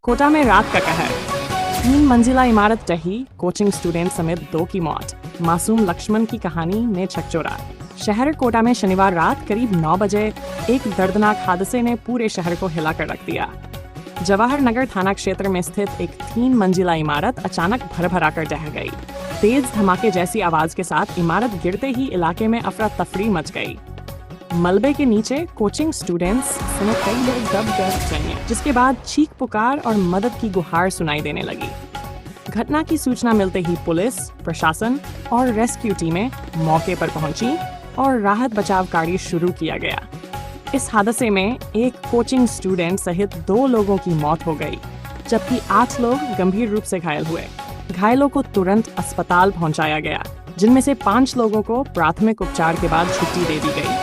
कोटा में रात का कहर। 3 मंजिला इमारत ढही, कोचिंग स्टूडेंट समेत 2 की मौत। मासूम लक्ष्मण की कहानी ने छकचोरा। शहर कोटा में शनिवार रात करीब 9 बजे एक दर्दनाक हादसे ने पूरे शहर को हिलाकर रख दिया। जवाहर नगर थाना क्षेत्र में स्थित एक 3 मंजिला इमारत अचानक भरभराकर ढह गई। तेज धमाके जैसी आवाज के साथ इमारत गिरते ही इलाके में अफरा तफरी मच गई। मलबे के नीचे कोचिंग स्टूडेंट्स समेत कई लोग दब गए, जिसके बाद चीख पुकार और मदद की गुहार सुनाई देने लगी। घटना की सूचना मिलते ही पुलिस, प्रशासन और रेस्क्यू टीमें मौके पर पहुंची और राहत बचाव कार्य शुरू किया गया। इस हादसे में एक कोचिंग स्टूडेंट सहित 2 लोगों की मौत हो गई, जबकि 8 लोग गंभीर रूप से घायल हुए। घायलों को तुरंत अस्पताल पहुंचाया गया, जिनमें से 5 लोगों को प्राथमिक उपचार के बाद छुट्टी दे दी गई,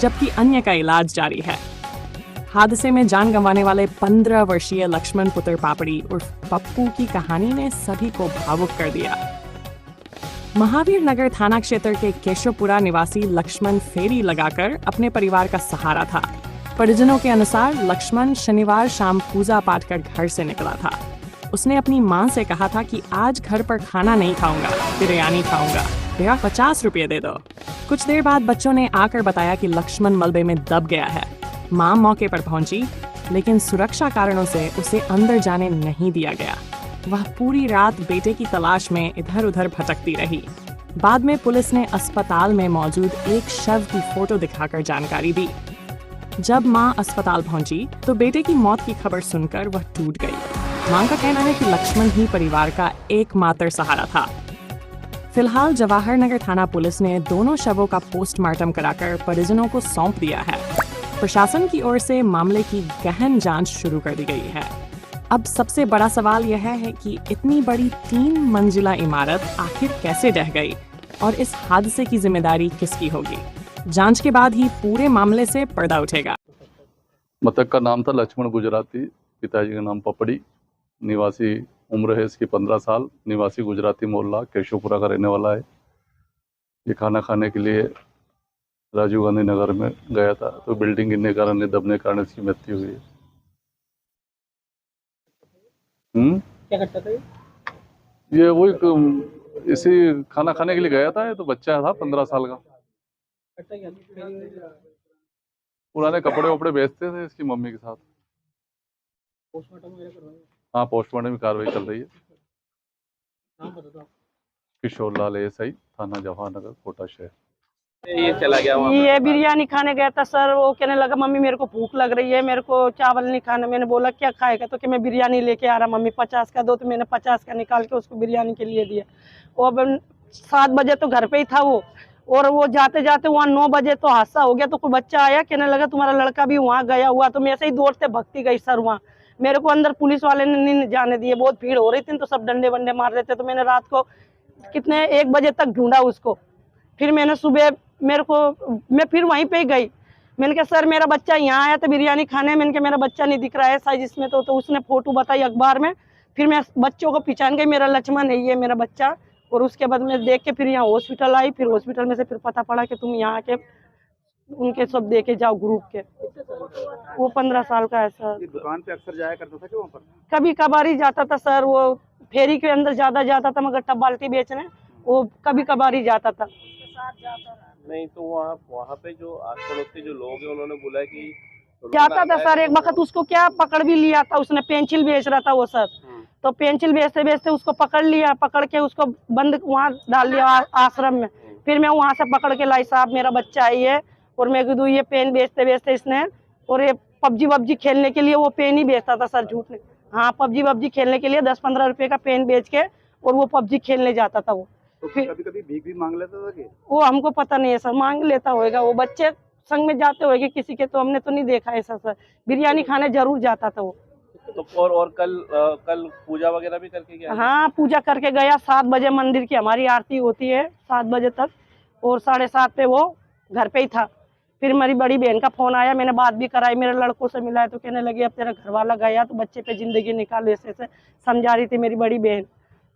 जबकि अन्य का इलाज जारी है। हादसे में जान गंवाने वाले 15 वर्षीय लक्ष्मण पुत्र पापड़ी उर्फ पप्पू की कहानी ने सभी को भावुक कर दिया। महावीर नगर थाना क्षेत्र के केशवपुरा निवासी लक्ष्मण फेरी लगाकर अपने परिवार का सहारा था। परिजनों के अनुसार लक्ष्मण शनिवार शाम पूजा पाठ कर घर से निकला था। उसने अपनी मां से कहा था कि आज घर पर खाना नहीं खाऊंगा, बिरयानी खाऊंगा, भैया 50 रुपये दे दो। कुछ देर बाद बच्चों ने आकर बताया कि लक्ष्मण मलबे में दब गया है। मां मौके पर पहुंची, लेकिन सुरक्षा कारणों से उसे अंदर जाने नहीं दिया गया। वह पूरी रात बेटे की तलाश में इधर उधर भटकती रही। बाद में पुलिस ने अस्पताल में मौजूद एक शव की फोटो दिखाकर जानकारी दी। जब मां अस्पताल पहुंची तो बेटे की मौत की खबर सुनकर वह टूट गई। मां का कहना है कि लक्ष्मण ही परिवार का एकमात्र सहारा था। फिलहाल जवाहर नगर थाना पुलिस ने दोनों शवों का पोस्टमार्टम कराकर परिजनों को सौंप दिया है। प्रशासन की ओर से मामले की गहन जांच शुरू कर दी गई है। अब सबसे बड़ा सवाल यह है कि इतनी बड़ी 3 मंजिला इमारत आखिर कैसे ढह गई और इस हादसे की जिम्मेदारी किसकी होगी। जांच के बाद ही पूरे मामले से पर्दा उठेगा। मृतक का नाम था लक्ष्मण गुजराती, पिताजी का नाम पपड़ी, निवासी उम्र है इसकी 15 साल, निवासी गुजराती मोहल्ला केशवपुरा का रहने वाला है। ये खाना खाने के लिए राजीव गांधी नगर में गया था, तो बिल्डिंग गिरने के कारण, दबने के कारण इसकी मृत्यु हुई है। क्या करता था ये वही इसी खाना खाने के लिए गया था। ये तो बच्चा था 15 साल का। पुराने कपड़े वपड़े बेचते थे इसकी मम्मी के साथ। पोस्टमार्टम वगैरह करवाया? हाँ, पोस्टमार्टम की कार्रवाई चल रही है। नाम बता दो। किशोर लाल एएसआई, थाना जवाहर नगर, कोटा शहर। ये चला गया वहाँ ये बिरयानी खाने गया था सर। वो कहने लगा मम्मी मेरे को भूख लग रही है, मेरे को चावल नहीं खाना। मैंने बोला क्या खाएगा, तो कि मैं बिरयानी लेके आ रहा मम्मी, 50 का दो। तो मैंने 50 का निकाल के उसको बिरयानी के लिए दिया। वो अब 7 बजे तो घर पे ही था वो, और वो जाते जाते वहाँ 9 बजे तो हादसा हो गया। तो कोई बच्चा आया, कहने लगा तुम्हारा लड़का भी वहाँ गया हुआ। तो मैं ऐसे ही दौड़ते भगती गई सर वहाँ। मेरे को अंदर पुलिस वाले ने नहीं जाने दिए, बहुत भीड़ हो रही थी, तो सब डंडे वंडे मार रहे थे। तो मैंने रात को कितने 1 बजे तक ढूंढा उसको। फिर मैंने सुबह मैं फिर वहीं पे ही गई। मैंने कहा सर मेरा बच्चा यहाँ आया था बिरयानी खाने। मैंने कहा मेरा बच्चा नहीं दिख रहा है साइज इसमें। तो उसने फोटो बताई अखबार में। फिर मैं बच्चों को पहचान गई, मेरा लक्ष्मण है, ये मेरा बच्चा। और उसके बाद मैं देख के फिर यहाँ हॉस्पिटल आई। फिर हॉस्पिटल में से फिर पता पड़ा कि तुम यहाँ के उनके सब देके जाओ ग्रुप के। वो 15 साल का है सर। दुकान पे अक्सर जाया करता था कि वहाँ पर? कभी कभार ही जाता था सर। वो फेरी के अंदर ज्यादा जाता था, मगर टब बाल्टी बेचने वो कभी कभार ही जाता था। नहीं तो वहाँ पे जो आस पड़ोस के जो लोग हैं उन्होंने बोला कि जाता था सर। एक वक्त उसको क्या पकड़ भी लिया था उसने, पेंसिल बेच रहा था वो सर। तो पेंसिल बेचते बेचते उसको पकड़ लिया, पकड़ के उसको बंद वहाँ डाल दिया आश्रम में। फिर मैं वहाँ से पकड़ के लाई, साहब मेरा बच्चा है ये। और मैं कह ये पेन बेचते बेचते इसने, और ये पबजी खेलने के लिए वो पेन ही बेचता था सर, झूठ नहीं। हाँ, पबजी खेलने के लिए 10-15 रुपए का पेन बेच के और वो पबजी खेलने जाता था वो। तो फिर कभी कभी भीख भी मांग लेता था कि? वो हमको पता नहीं है सर, मांग लेता होगा वो। बच्चे संग में जाते होंगे किसी के, तो हमने तो नहीं देखा ऐसा सर। बिरयानी खाने जरूर जाता था वो। तो और कल पूजा वगैरह भी करके गया? हाँ, पूजा करके गया। 7 बजे मंदिर की हमारी आरती होती है, 7 बजे तक, और 7:30 पे वो घर पे ही था। फिर मेरी बड़ी बहन का फोन आया, मैंने बात भी कराई, मेरे लड़कों से मिला है। तो कहने लगे अब तेरा घर वाला गया तो बच्चे पे जिंदगी निकाल, ऐसे समझा रही थी मेरी बड़ी बहन।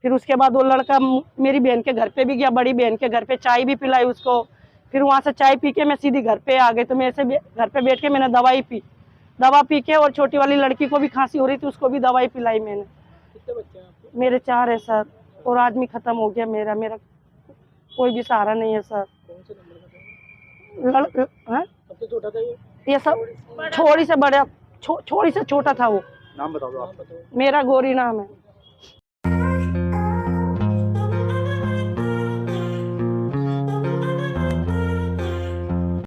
फिर उसके बाद वो लड़का मेरी बहन के घर पे भी गया, बड़ी बहन के घर पे चाय भी पिलाई उसको। फिर वहाँ से चाय पी के मैं सीधी घर पे आ गई। तो मैं ऐसे घर पे बैठ के मैंने दवाई पी। दवा पी के, और छोटी वाली लड़की को भी खांसी हो रही थी, उसको भी दवाई पिलाई मैंने। कितने बच्चे हैं आपके? मेरे 4 है सर, और आदमी खत्म हो गया मेरा मेरा कोई भी सहारा नहीं है सर। कौन से नंबर का था? हैं? सबसे छोटा था ये सब छोड़ी से बड़ा, छोड़ी से छोटा था वो। नाम बताओ आप। मेरा गौरी नाम है।